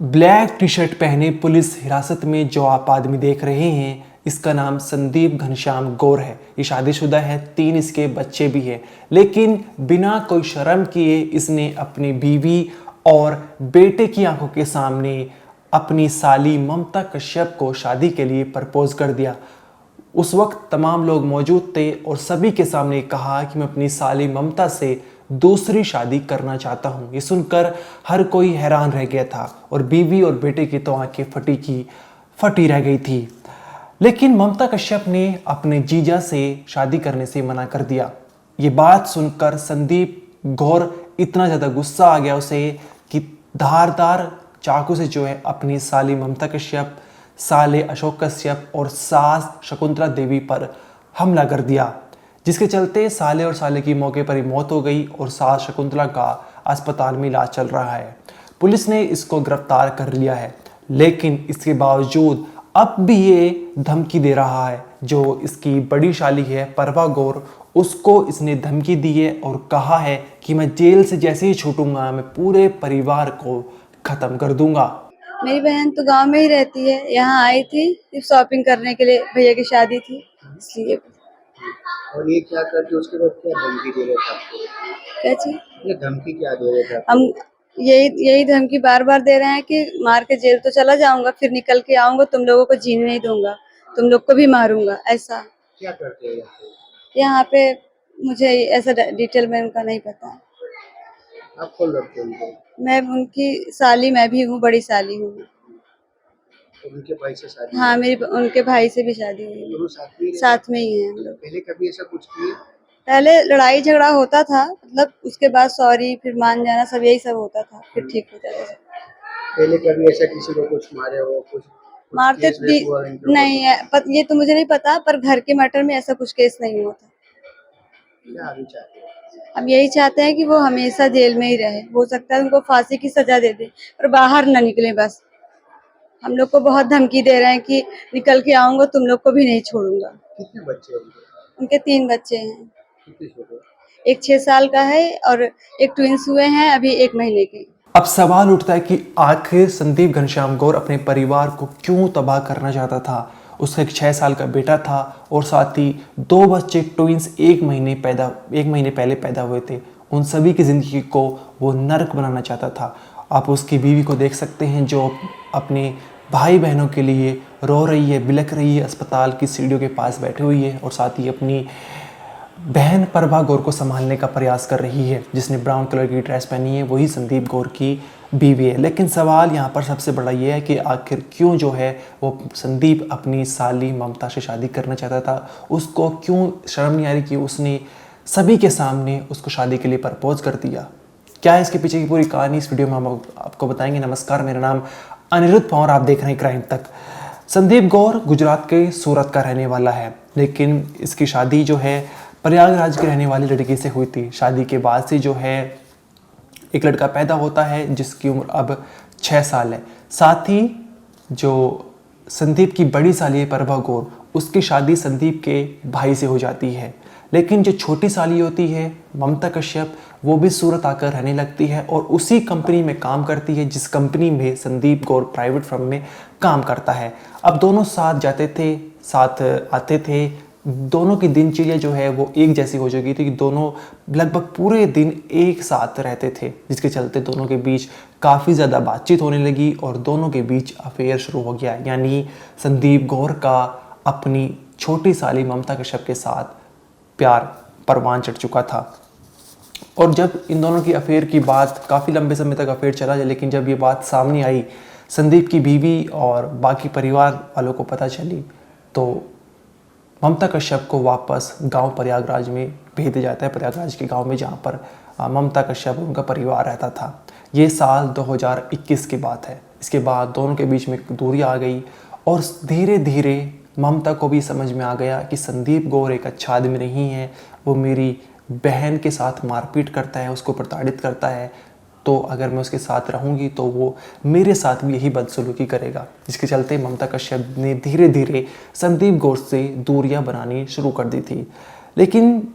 Black T shirt पहने police हिरासत में जो आप आदमी देख रहे हैं, इसका नाम संदीप घनश्याम गौर है। ये शादीशुदा है, 3 इसके बच्चे भी हैं। लेकिन बिना कोई शर्म किए इसने अपनी बीवी और बेटे की आंखों के सामने अपनी साली ममता कश्यप को शादी के लिए प्रपोज कर दिया। उस वक्त तमाम लोग मौजूद थे और सभी के सामने कहा कि मैं अपनी साली ममता से दूसरी शादी करना चाहता हूँ। ये सुनकर हर कोई हैरान रह गया था और बीवी और बेटे की तो आंखें फटी रह गई थी। लेकिन ममता कश्यप ने अपने जीजा से शादी करने से मना कर दिया। ये बात सुनकर संदीप गौर इतना ज़्यादा गुस्सा आ गया उसे कि धारदार चाकू से जो है अपनी साली ममता कश्यप, साले अशोक कश्यप और सास शकुंतला देवी पर हमला कर दिया, जिसके चलते साले और साले की मौके पर ही मौत हो गई और सास शकुंतला का अस्पताल में इलाज चल रहा है। पुलिस ने इसको गिरफ्तार कर लिया है, लेकिन इसके बावजूद अब भी ये धमकी दे रहा है। जो इसकी बड़ी शाली है परवा गौर, उसको इसने धमकी दी है और कहा है कि मैं जेल से जैसे ही छूटूंगा मैं पूरे परिवार को खत्म कर दूंगा। मेरी बहन तो गांव में ही रहती है, यहाँ आई थी सिर्फ शॉपिंग करने के लिए, भैया की शादी थी इसलिए। और ये क्या करके उसके बाद क्या धमकी दे रहे थे आपको? क्या चीज? ये धमकी क्या दे रहे थे आपको? हम यही धमकी बार बार दे रहे हैं कि मार के जेल तो चला जाऊंगा, फिर निकल के आऊंगा, तुम लोगों को जीने नहीं दूंगा, तुम लोग को भी मारूंगा। ऐसा क्या करते हैं यहाँ पे मुझे ऐसा डिटेल में उनका नहीं पता। आप कौन लगते हैं उनको? मैं उनकी साली, मैं भी हूँ, बड़ी साली हूँ। उनके भाई से शादी? हाँ, मेरी उनके भाई से भी शादी हुई है। दोनों साथ में ही हैं हम लोग। पहले कभी ऐसा कुछ किए? पहले लड़ाई झगड़ा होता था, मतलब उसके बाद सॉरी, फिर मान जाना, सब यही सब होता था, फिर ठीक हो जाता था। पहले कभी ऐसा किसी को कुछ मारे हो, कुछ मारते केस भी हुआ इनके नहीं है, ये तो मुझे नहीं पता, पर घर के मैटर में ऐसा कुछ केस नहीं हुआ था। क्या अभी चाहते हैं? अब यही चाहते हैं कि वो हमेशा जेल में ही रहे, हो सकता है उनको फांसी की सजा दे दे, पर बाहर न निकले बस। हम लोग को बहुत धमकी दे रहे हैं कि निकल के आऊंगा, तुम लोग को भी नहीं छोड़ूंगा। कितने बच्चे हैं उनके? उनके 3 बच्चे हैं, कितने छोटे? एक 6 साल का है और एक ट्विंस हुए हैं अभी 1 महीने के। अब सवाल उठता है कि आखिर संदीप घनश्याम गौर अपने परिवार को क्यों तबाह करना चाहता था। उसका एक 6 साल का बेटा था और साथ ही 2 बच्चे ट्विंस 1 महीने पहले पैदा हुए थे। उन सभी की ज़िंदगी को वो नर्क बनाना चाहता था। आप उसकी बीवी को देख सकते हैं जो अपने भाई बहनों के लिए रो रही है, बिलख रही है, अस्पताल की सीढ़ियों के पास बैठी हुई है और साथ ही अपनी बहन प्रभा गौर को संभालने का प्रयास कर रही है। जिसने ब्राउन कलर की ड्रेस पहनी है वही संदीप गौर की बीवी है। लेकिन सवाल यहाँ पर सबसे बड़ा ये है कि आखिर क्यों जो है वो संदीप अपनी साली ममता से शादी करना चाहता था। उसको क्यों शर्म नहीं आ रही कि उसने सभी के सामने उसको शादी के लिए प्रपोज कर दिया। क्या है इसके पीछे की पूरी कहानी, इस वीडियो में हम आपको बताएंगे। नमस्कार, मेरा नाम अनिरुद्ध पवार, आप देख रहे हैं क्राइम तक। संदीप गौर गुजरात के सूरत का रहने वाला है, लेकिन इसकी शादी जो है प्रयागराज की रहने वाली लड़की से हुई थी। शादी के बाद से जो है एक लड़का पैदा होता है जिसकी उम्र अब 6 साल है। साथ ही जो संदीप की बड़ी साली है प्रभा गौर, उसकी शादी संदीप के भाई से हो जाती है। लेकिन जो छोटी साली होती है ममता कश्यप, वो भी सूरत आकर रहने लगती है और उसी कंपनी में काम करती है जिस कंपनी में संदीप गौर प्राइवेट फर्म में काम करता है। अब दोनों साथ जाते थे, साथ आते थे। दोनों की दिनचर्या जो है वो एक जैसी हो चुकी थी कि दोनों लगभग पूरे दिन एक साथ रहते थे, जिसके चलते दोनों के बीच काफ़ी ज़्यादा बातचीत होने लगी और दोनों के बीच अफेयर शुरू हो गया। यानी संदीप गौर का अपनी छोटी साली ममता कश्यप के साथ प्यार परवान चढ़ चुका था। और जब इन दोनों की अफेयर की बात, काफ़ी लंबे समय तक अफेयर चला, लेकिन जब ये बात सामने आई, संदीप की बीवी और बाकी परिवार वालों को पता चली, तो ममता कश्यप को वापस गांव प्रयागराज में भेज दिया जाता है, प्रयागराज के गांव में जहां पर ममता कश्यप और उनका परिवार रहता था। ये साल 2021 की बात है। इसके बाद दोनों के बीच में दूरी आ गई और धीरे धीरे ममता को भी समझ में आ गया कि संदीप गौर एक अच्छा आदमी नहीं है। वो मेरी बहन के साथ मारपीट करता है, उसको प्रताड़ित करता है, तो अगर मैं उसके साथ रहूँगी तो वो मेरे साथ भी यही बदसलूकी करेगा। जिसके चलते ममता कश्यप ने धीरे धीरे संदीप गौर से दूरियां बनानी शुरू कर दी थी। लेकिन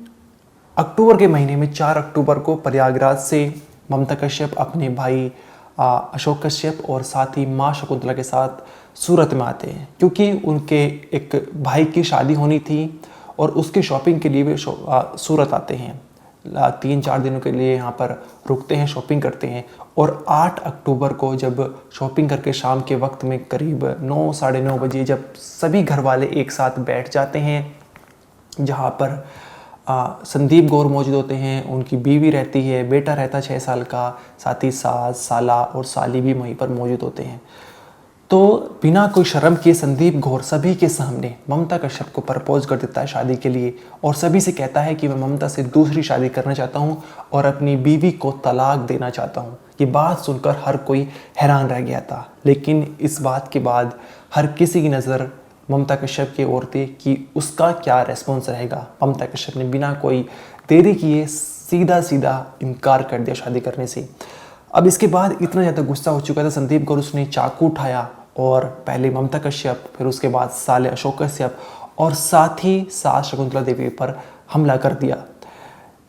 अक्टूबर के महीने में 4 अक्टूबर को प्रयागराज से ममता कश्यप अपने भाई अशोक कश्यप और साथ ही माँ शकुंतला के साथ सूरत में आते हैं, क्योंकि उनके एक भाई की शादी होनी थी और उसकी शॉपिंग के लिए वे सूरत आते हैं। 3-4 दिनों के लिए यहाँ पर रुकते हैं, शॉपिंग करते हैं। और 8 अक्टूबर को जब शॉपिंग करके शाम के वक्त में करीब 9 साढ़े 9 बजे जब सभी घर वाले एक साथ बैठ जाते हैं, जहाँ पर संदीप गौर मौजूद होते हैं, उनकी बीवी रहती है, बेटा रहता 6 साल का, साथ ही सास, साला और साली भी वहीं पर मौजूद होते हैं। तो बिना कोई शर्म किए संदीप गौर सभी के सामने ममता कश्यप को प्रपोज कर देता है शादी के लिए, और सभी से कहता है कि मैं ममता से दूसरी शादी करना चाहता हूँ और अपनी बीवी को तलाक देना चाहता हूँ। ये बात सुनकर हर कोई हैरान रह गया था, लेकिन इस बात के बाद हर किसी की नज़र ममता कश्यप की ओर थी कि उसका क्या रेस्पॉन्स रहेगा। ममता कश्यप ने बिना कोई देरी किए सीधा सीधा इनकार कर दिया शादी करने से। अब इसके बाद इतना ज़्यादा गुस्सा हो चुका था संदीप गौर, उसने चाकू उठाया और पहले ममता कश्यप, फिर उसके बाद साले अशोक कश्यप और साथ ही सास शकुंतला देवी पर हमला कर दिया।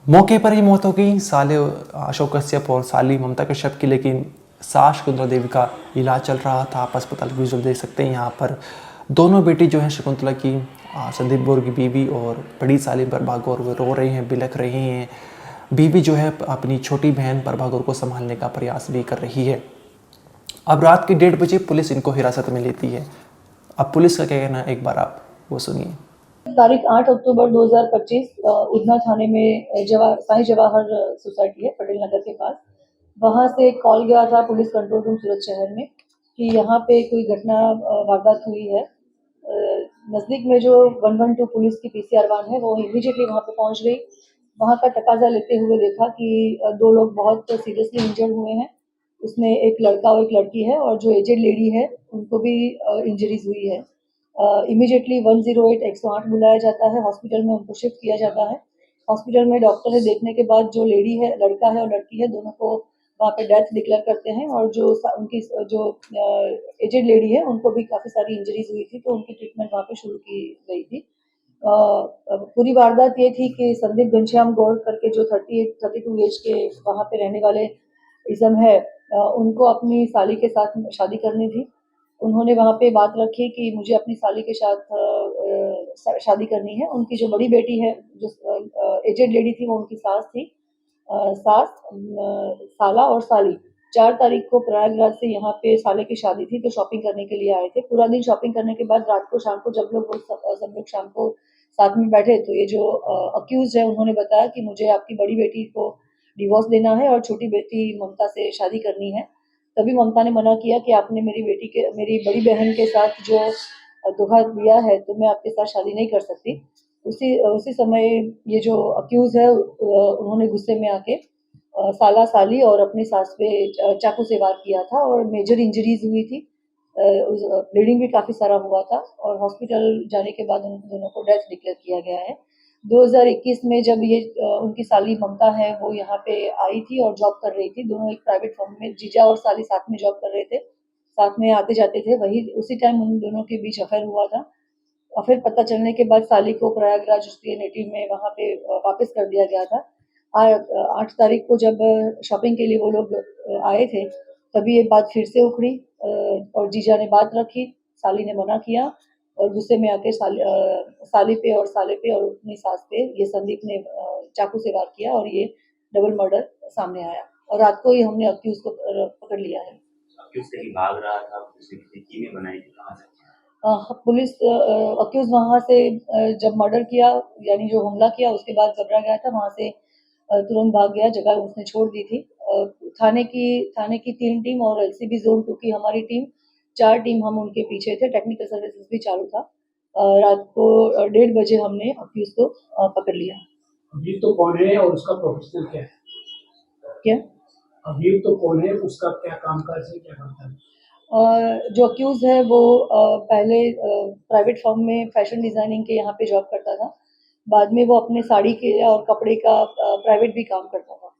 मौके पर ही मौत हो गई साले अशोक कश्यप और साली ममता कश्यप की, लेकिन सास शकुंतला देवी का इलाज चल रहा था। आप अस्पताल विजुअल देख सकते हैं यहाँ पर। दोनों बेटी जो हैं शकुंतला की, संदीप गौर की बीवी और बड़ी साली प्रभा गौर, वो रो रही हैं, बिलख रही हैं। बीवी जो है अपनी छोटी बहन प्रभा गौर को संभालने का प्रयास भी कर रही है। अब रात के 1:30 बजे पुलिस इनको हिरासत में लेती है। अब पुलिस का क्या कहना है, एक बार आप वो सुनिए। तारीख 8 अक्टूबर 2025 उधना थाने में साईं जवाहर सोसाइटी है पटेल नगर के पास, वहाँ से एक कॉल गया था पुलिस कंट्रोल रूम सूरत शहर में कि यहाँ पे कोई घटना वारदात हुई है। नज़दीक में जो 112 पुलिस की पीसीआर वाहन है वो इमीडिएटली वहाँ पे पहुँच गई। वहाँ का तकाजा लेते हुए देखा कि 2 लोग बहुत सीरियसली इंजर्ड हुए हैं। उसमें एक लड़का और एक लड़की है, और जो एजेड लेडी है उनको भी इंजरीज हुई है। इमीडिएटली 108 108 बुलाया जाता है, हॉस्पिटल में उनको शिफ्ट किया जाता है। हॉस्पिटल में डॉक्टर ने देखने के बाद जो लेडी है, लड़का है और लड़की है, दोनों को वहाँ पे डेथ डिक्लेयर करते हैं, और उनकी जो एजेड लेडी है उनको भी काफ़ी सारी इंजरीज हुई थी, तो उनकी ट्रीटमेंट वहाँ पे शुरू की गई थी। पूरी वारदात ये थी कि संदीप घनश्याम गौड़ करके जो 32 एज के वहाँ पे रहने वाले इज़म है, उनको अपनी साली के साथ शादी करनी थी। उन्होंने वहाँ पे बात रखी कि मुझे अपनी साली के साथ शादी करनी है। उनकी जो बड़ी बेटी है, जो एजेड लेडी थी, वो उनकी सास थी। साला और साली 4 तारीख को प्रयागराज से यहाँ पे साले की शादी थी, तो शॉपिंग करने के लिए आए थे। पूरा दिन शॉपिंग करने के बाद रात को शाम को जब सब लोग शाम को साथ में बैठे, तो ये जो अक्यूज है उन्होंने बताया कि मुझे आपकी बड़ी बेटी को डिवोर्स देना है और छोटी बेटी ममता से शादी करनी है। तभी ममता ने मना किया कि आपने मेरी बड़ी बहन के साथ जो धोखा दिया है, तो मैं आपके साथ शादी नहीं कर सकती। उसी समय ये जो अक्यूज है उन्होंने गुस्से में आके साला साली और अपनी सास पे चाकू से वार किया था, और मेजर इंजरीज हुई थी। ब्लीडिंग भी काफ़ी सारा हुआ था, और हॉस्पिटल जाने के बाद उन दोनों को डेथ डिक्लेयर किया गया है। 2021 में जब ये उनकी साली ममता है वो यहाँ पे आई थी और जॉब कर रही थी। दोनों एक प्राइवेट फर्म में, जीजा और साली साथ में जॉब कर रहे थे, साथ में आते जाते थे। वही उसी टाइम उन दोनों के बीच अफेयर हुआ था। अफेयर पता चलने के बाद साली को प्रयागराज उसके नेटिव में वहाँ पे वापस कर दिया गया था। 8 तारीख को जब शॉपिंग के लिए वो लोग आए थे, तभी ये बात फिर से उखड़ी, और जीजा ने बात रखी, साली ने मना किया, और गुस्से में आके साली पे और साले पे और अपनी सास पे ये संदीप ने चाकू से वार किया, और ये डबल मर्डर सामने आया, और रात को ही हमने अक्यूज को पकड़ लिया है। अक्यूज कहीं भाग रहा था, उसने किसी कीमें बनाई थी, कहाँ से? पुलिस अक्यूज वहाँ से जब मर्डर किया, यानी जो हमला किया, उसके बाद घबरा गया था, वहाँ से तुरंत भाग गया, जगह उसने छोड़ दी थी। थाने की 3 टीम और एलसीबी जोन 2 की हमारी टीम, 4 टीम हम उनके पीछे थे। टेक्निकल सर्विसेज भी चालू था। रात को 1:30 बजे हमने अक्यूज को पकड़ लिया। अभियुक्त तो कौन है और उसका प्रोफेशन क्या है? क्या? अभियुक्त तो कौन है, उसका क्या कामकाज है, क्या करता है? जो अक्यूज है वो पहले प्राइवेट फर्म में फैशन डिजाइनिंग के यहाँ पे जॉब करता था। बाद में वो अपने साड़ी के और कपड़े का प्राइवेट भी काम करता था।